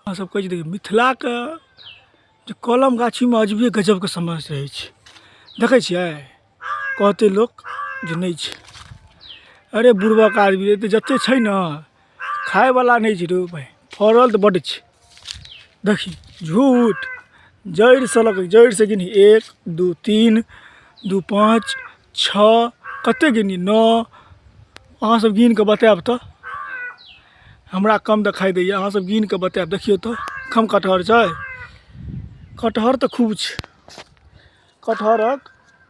अहाँ सब कहै छी देखियौ मिथिलाके जे कलम गाछीमे अजबे गजबके समस्या रहै छै। देखै छियै कहतै लोक जे नहि छै, अरे बुढ़बक आदमी तऽ जतेक छै ने खायवला नहि छै रे भाइ, फड़ल तऽ बड्ड छै। देखी झूठ, जड़िसँ लऽ कऽ जड़िसँ गिनी 1 2 3 2 5 6 कतेक गिनी 9। अहाँसब गिन कऽ बतायब तऽ, हमरा कम देखाइ दैए, अहाँसब गिन कऽ बतायब। देखियौ तऽ कम कटहर छै, कटहर तऽ खूब छै, कटहरक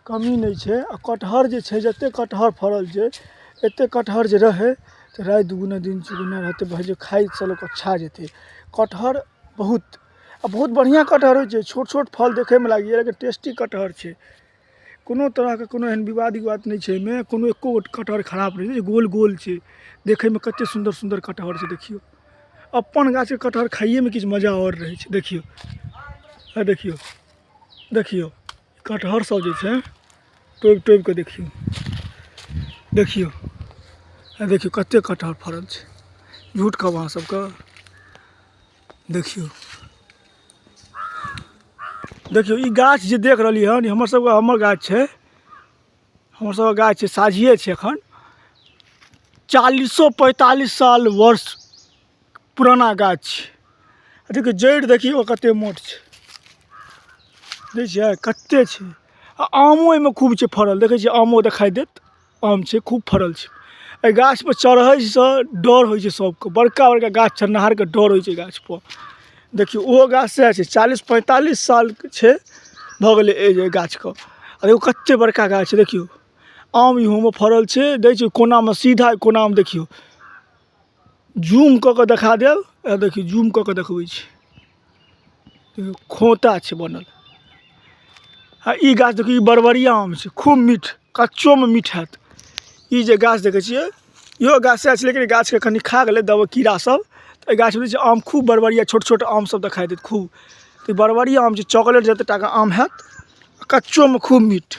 कमी नहि छै। आ कटहर जे छै जतेक कटहर फड़ल छै, एतेक कटहर जे रहै तऽ राति दुगुना दिन चौगुना रहतै, भाइ जे खाइसँ लोक अच्छा जेतै। कटहर बहुत बढ़िआँ कटहर होइ छै, छोट छोट फल देखैमे लागैए लेकिन टेस्टी कटहर छै। कोनो तरहके कोनो एहन विवाद नहि छै एहिमे, कोनो एको गो कटहर खराब नहि छै, गोल गोल छै। देखैमे कतेक सुन्दर सुन्दर कटहर छै देखियौ। अपन गाछके कटहर खाइएमे किछु मजा आओर रहै छै। देखियौ देखियौ देखियौ कटहर सब जे छै टोबि टोबि कऽ देखियौ, देखियौ देखियौ कतेक कटहर फड़ल छै। झूठ कहब अहाँ सबके, देखियौ देखियौ ई गाछ जे देख रहलियै हन, हमर गाछ छै, हमर सबके गाछ छै, साझिए छै। एखन 40-45 साल वर्ष पुराना गाछ छै। देखियौ जड़ि देखियौ कतेक मोट छै, देखै छियै कतेक छै। आ आमो एहिमे खूब छै फड़ल, देखै छियै आमो देखाइ देत, आम छै खूब फड़ल छै। एहि गाछपर चढ़ैसँ डर होइ छै सबके, बड़का बड़का गाछ चढ़निहारके डर होइ छै गाछपर। देखियौ ओहो गाछ सएह छै, 40-45 साल छै भऽ गेलै एहि गाछके। आ देखियौ कतेक बड़का गाछ छै, देखियौ आम इहोमे फड़ल छै। दै छै कोनामे, सीधा कोनामे देखियौ, जूम कऽ कऽ देखा देब, देखियौ जूम कऽ कऽ देखबै छी, देखियौ खोता छै बनल। आ ई गाछ देखियौ, ई बरबरिया आम छै, खूब मीठ, कच्चोमे मीठ हैत। ई जे गाछ देखै छियै इहो गाछ सएह छै, लेकिन गाछके कनि खा गेलै दब कीड़ा सब, तऽ एहि गाछमे छै आम खूब बरबरिया, छोट छोट आम सब देखाइ देत खूब। तऽ ई बरबरिया आम छै, चॉकलेट जतेक टाके आम हैत, कच्चोमे खूब मीठ।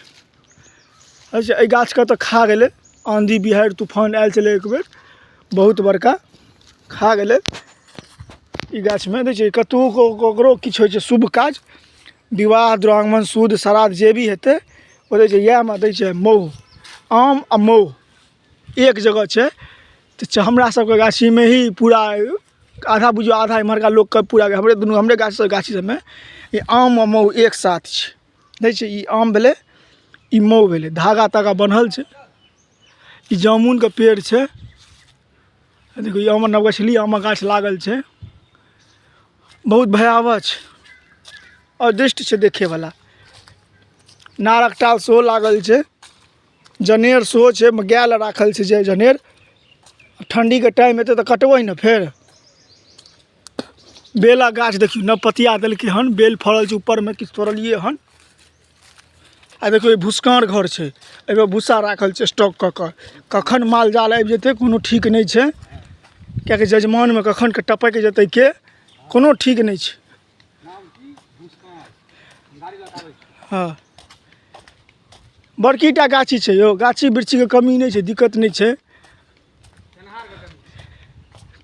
अच्छा एहि गाछके तऽ खा गेलै, आँधी बिहाड़ि तूफान आयल छलै एकबेर बहुत बड़का, खा गेलै। ई गाछमे दै छै ककरो किछु होइ छै शुभ काज, विवाह दुरागमन शुद्ध श्राद्ध जे भी हेतै ओ दै छै, इएहमे दै छै मौह, आम आ मौह एक जगह छै। तऽ हमरा सबके गाछीमे ही पूरा आधा बुझियौ, आधा इम्हरका लोकके पूरा हमरे गाछी सबमे ई आम आ मौह एक साथ छै। दै छै ई आम भेलै, ई मौह भेलै, धागा तागा बन्हल छै। ई जामुनके पेड़ छै, देखियौ ई आमक नवगछली आमक गाछ लागल छै, बहुत भयावह छै, अदृष्ट छै देखैवला। नारक टाल सेहो लागल छै, जनेर सेहो छै, गाय लए राखल छै जे जनेर, ठण्डीके टाइम हेतै तऽ कटबै ने फेर। बेलक गाछ देखियौ नव पतिया देलकै हन, बेल फड़ल छै ऊपरमे, किछु तोड़लियै हन। आ देखियौ ई भुसकाँर घर छै, एहिमे भूसा राखल छै स्टॉक कऽ कऽ, कखन माल जाल आबि जेतै कोनो ठीक नहि छै, किएकि जजमानमे कखनके टपकि जेतै के कोनो ठीक नहि छै। हाँ बड़की टा गाछी छै यौ, गाछी वृक्षीके कमी नहि छै, दिक्कत नहि छै।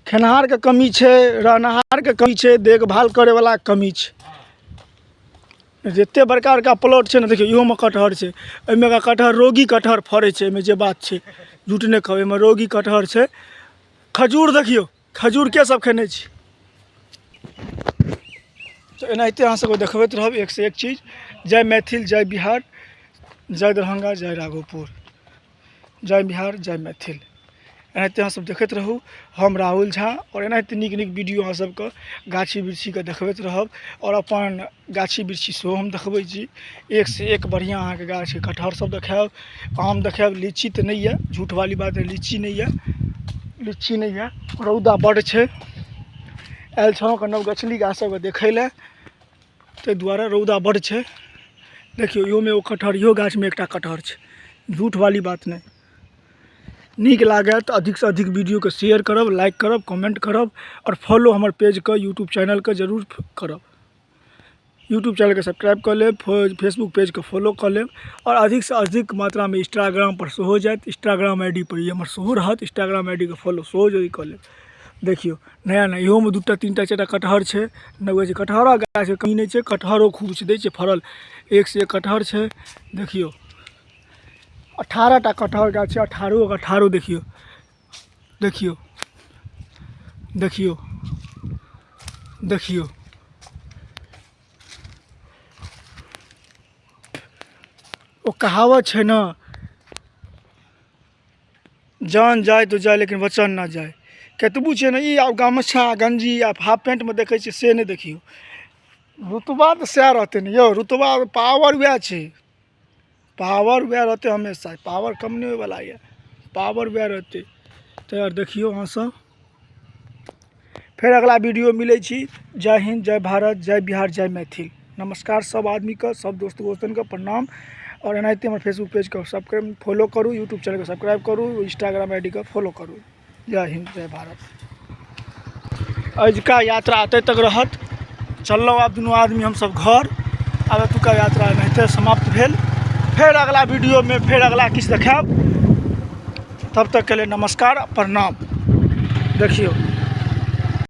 खेनिहारके कमी छै, रहनिहारके कमी छै, देखभाल करैवलाके कमी छै। जतेक बड़का बड़का प्लॉट छै ने, देखियौ इहोमे कटहर छै, एहिमे का कटहर रोगी कटहर फड़ै छै, एहिमे जे बात छै झूठ नहि कहबै, एहिमे रोगी कटहर छै। खजूर देखियौ, खजूर के सब खेने छी। तऽ एनाहिते अहाँ सबके देखबैत रहब एकसँ एक चीज। जय मैथिल, जय बिहार, जय दरभंगा, जय राघोपुर, जय बिहार, जय मैथिल। एनाहिते अहाँ सब देखैत रहू, हम राहुल झा, और एनाहिते नीक नीक वीडियो अहाँ सबके गाछी वृक्षीके देखबैत रहब। और अपन गाछी वृक्षी सेहो हम देखबै छी, एकसँ एक बढ़िआँ अहाँके गाछके कटहर सब देखायब, आम देखायब। लीची तऽ नहि यऽ, झूठ वाली बात है, लीची नहीं है, लीची नहीं है, रौदा बड़ छै। आयल छलहुँ कऽ नवगछली गाछ सबके देखै लए, ताहि दुआरे रौदा बड़ छै। देखियौ इहोमे एगो कटहर, इहो गाछमे एकटा कटहर छै, झूठ वाली बात नहीं। नीक लागै तऽ अधिकसँ अधिक वीडियोके शेयर करब, लाइक करब, कमेंट करब, और फॉलो हमर पेजके यूट्यूब चैनलके जरूर करब। यूट्यूब चैनलके सब्सक्राइब कऽ लेब, फेसबुक पेजके फॉलो कऽ लेब, और अधिकसँ अधिक मात्रामे इंस्टाग्राम पर सेहो जायत, इंस्टाग्राम ID पर ई हमर सेहो रहत, इंस्टाग्राम ID के फॉलो सेहो जरूर कऽ लेब। देखियो नया नया इहो में 2टा 3टा 4टा कटहर छै नगै छै कटहरा गाछ के कमी नहीं छै कटहरो खूब छै दै छै फरल एक से एक कटहर छै देखियो 18टा कटहर गाछ छै 18 देखियो देखियो देखियो देखियो ओ कहावत छै ना जान जाए तो जाए लेकिन वचन ना जाए कतबू छै ने ई आब गमछा गंजी आ हाफ पैंट में देखै छियै से नहीं देखियो रुतबा तो सएह रहतै ने यौ रुतबा पावर वएह छै पावर वएह रहतै हमेशा पावर कम नहीं होयवला ये पावर वएह रहतै तो यार देखियो अहाँ सब फिर अगला वीडियो मिलै छी जय हिंद जय भारत जय बिहार जय मैथिल नमस्कार सब आदमी का सब दोस्त दोस्तन का प्रणाम और एनाहिते हमर फेसबुक पेज को सब्सक्राइब फॉलो करूँ यूट्यूब चैनल को सब्सक्राइब करूँ इंस्टाग्राम ID को फॉलो करूँ जय हिंद जय भारत अजुका यात्रा एतय तक रहत चललहुँ आब दुनू आदमी हमसब घर आब एतुका यात्रा एनाहिते समाप्त भेल फिर अगला वीडियो में फिर अगला किछु देखायब तब तक के लिए नमस्कार प्रणाम देखियो